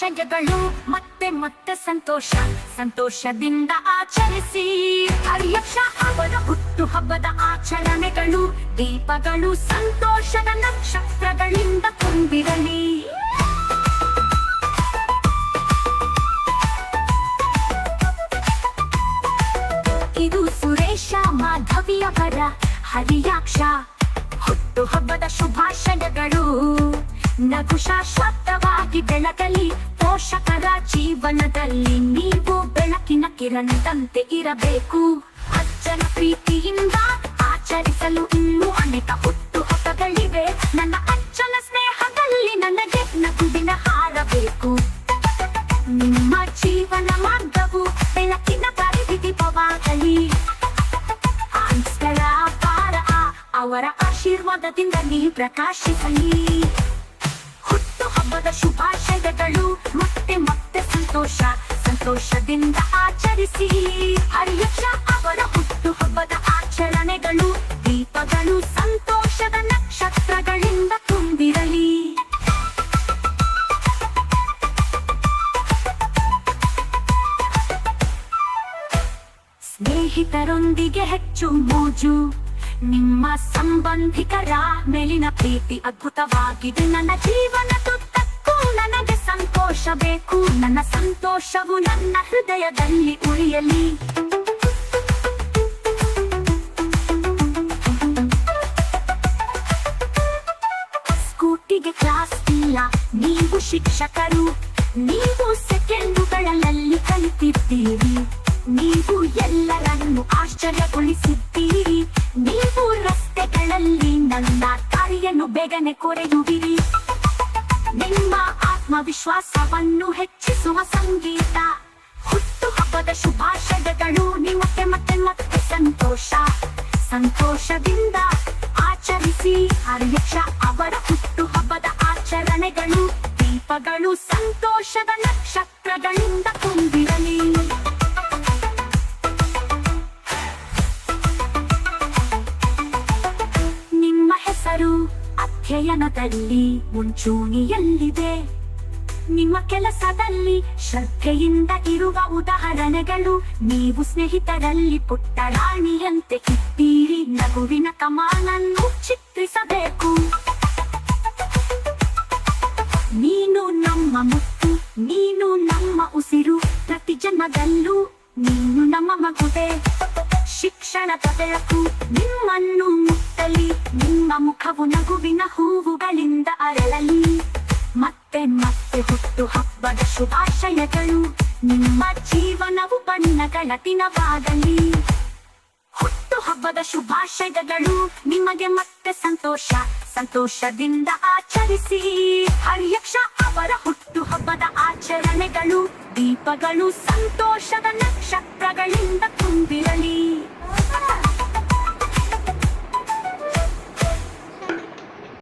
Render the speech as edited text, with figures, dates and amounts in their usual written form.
ಶುಭಾಶಯಗಳು ಮತ್ತೆ ಮತ್ತೆ ಸಂತೋಷದಿಂದ ಆಚರಿಸಿ. ಹರಿಯಕ್ಷ ಅವರ ಹುಟ್ಟು ಹಬ್ಬದ ಆಚರಣೆಗಳು ದೀಪಗಳು ಸಂತೋಷದ ನಕ್ಷತ್ರಗಳಿಂದ ತುಂಬಿರಲಿ. ಇದು ಸುರೇಶ ಮಾಧವಿಯವರ ಹರಿಯಾಕ್ಷ ಹುಟ್ಟು ಹಬ್ಬದ ಶುಭಾಶಯಗಳು. ನಗು ಶಾಶ್ವತವಾಗಿ ಬೆಳಗಲಿ ಪೋಷಕರ ಜೀವನದಲ್ಲಿ. ನೀವು ಬೆಳಕಿನ ಕಿರಣದಂತೆ ಇರಬೇಕು. ಅಜ್ಜನ ಪ್ರೀತಿಯಿಂದ ಆಚರಿಸಲು ಇನ್ನೂ ಅನೇಕ ಹುಟ್ಟು ಹಬ್ಬಗಳಿವೆ. ನನ್ನ ಅಜ್ಜನ ಸ್ನೇಹದಲ್ಲಿ ನನಗೆ ನಗುವಿನ ಹಾರಬೇಕು. ನಿಮ್ಮ ಜೀವನ ಮಾರ್ಗವು ಬೆಳಕಿನ ದಾರಿದೀಪವಾಗಲಿ. ಅವರ ಆಶೀರ್ವಾದದಿಂದ ನೀವು ಪ್ರಕಾಶಿಸಲಿ. ಹುಟ್ಟು ಹಬ್ಬದ ಶುಭಾಶಯಗಳು ಮತ್ತೆ ಮತ್ತೆ ಸಂತೋಷದಿಂದ ಆಚರಿಸಿ. ಹರಿಯಕ್ಷ ಅವರ ಹುಟ್ಟು ಹಬ್ಬದ ಆಚರಣೆಗಳು ದೀಪಗಳು ಸಂತೋಷದ ನಕ್ಷತ್ರಗಳಿಂದ ತುಂಬಿರಲಿ. ಸ್ನೇಹಿತರೊಂದಿಗೆ ಹೆಚ್ಚು ಮೋಜು. ನಿಮ್ಮ ಸಂಬಂಧಿಕರ ಮೇಲಿನ ಪ್ರೀತಿ ಅದ್ಭುತವಾಗಿದೆ. ನನ್ನ ಜೀವನದುದ್ದಕ್ಕೂ ನನಗೆ ಸಂತೋಷ ಬೇಕು. ನನ್ನ ಸಂತೋಷವು ನನ್ನ ಹೃದಯದಲ್ಲಿ ಉಳಿಯಲಿ. ಸ್ಕೂಟಿಗೆ ಕ್ಲಾಸ್ ಇಲ್ಲ, ನೀವು ಶಿಕ್ಷಕರು. ನೀವು ಸೆಕೆಂಡುಗಳಲ್ಲಿ ಕಲಿತಿದ್ದೀರಿ. ನೀವು ಎಲ್ಲರನ್ನು ಆಶ್ಚರ್ಯಗೊಳಿಸಿದ್ದೀರಿ. ನೀವು ರಸ್ತೆಗಳಲ್ಲಿ ನನ್ನ ದಾರಿಯನ್ನು ಬೇಗನೆ ಕೊರೆಯುವಿರಿ. ನಿಮ್ಮ ಆತ್ಮವಿಶ್ವಾಸವನ್ನು ಹೆಚ್ಚಿಸುವ ಸಂಗೀತ. ಹುಟ್ಟು ಹಬ್ಬದ ಶುಭಾಶಯಗಳು ನಿಮಗೆ ಮತ್ತೆ ಮತ್ತೆ ಸಂತೋಷದಿಂದ ಆಚರಿಸಿ. ಹರಿಯಕ್ಷ ಅವರ ಹುಟ್ಟು ಹಬ್ಬದ ಆಚರಣೆಗಳು ದೀಪಗಳು ಸಂತೋಷದ ನಕ್ಷತ್ರಗಳಿಂದ ತುಂಬಿರಲಿ. ಅಧ್ಯಯನದಲ್ಲಿ ಮುಂಚೂಣಿಯಲ್ಲಿದೆ. ನಿಮ್ಮ ಕೆಲಸದಲ್ಲಿ ಶ್ರದ್ಧೆಯಿಂದ ಇರುವ ಉದಾಹರಣೆಗಳು. ನೀವು ಸ್ನೇಹಿತರಲ್ಲಿ ಪುಟ್ಟ ರಾಣಿಯಂತೆ ಇದ್ದೀರಿ. ನಗುವಿನ ಕಮಾನನ್ನು ಚಿತ್ರಿಸಬೇಕು. ನೀನು ನಮ್ಮ ಮುತ್ತು, ನೀನು ನಮ್ಮ ಉಸಿರು. ಪ್ರತಿ ಜನ್ಮದಲ್ಲೂ ನೀನು ನಮ್ಮ ಮಗುವೆ. ಶಿಕ್ಷಣದ ಬೆಳಕು ನಿಮ್ಮನ್ನು ಮುಟ್ಟಲಿ. ನಿಮ್ಮ ಮುಖವು ನಗುವಿನ ಹೂವುಗಳಿಂದ ಅರಳಲಿ. ಮತ್ತೆ ಮತ್ತೆ ಹುಟ್ಟು ಹಬ್ಬದ ಶುಭಾಶಯಗಳು. ನಿಮ್ಮ ಜೀವನವು ಬಣ್ಣಗಳ ದಿನವಾಗಲಿ. ಹುಟ್ಟು ಹಬ್ಬದ ಶುಭಾಶಯಗಳು ನಿಮಗೆ ಮತ್ತೆ ಸಂತೋಷದಿಂದ ಆಚರಿಸಿ. ಹರಿಯಕ್ಷ ಅವರ ಹುಟ್ಟು ಹಬ್ಬದ ಆಚರಣೆಗಳು ದೀಪಗಳು ಸಂತೋಷದ ನಕ್ಷತ್ರಗಳಿಂದ ತುಂಬಿರಲಿ.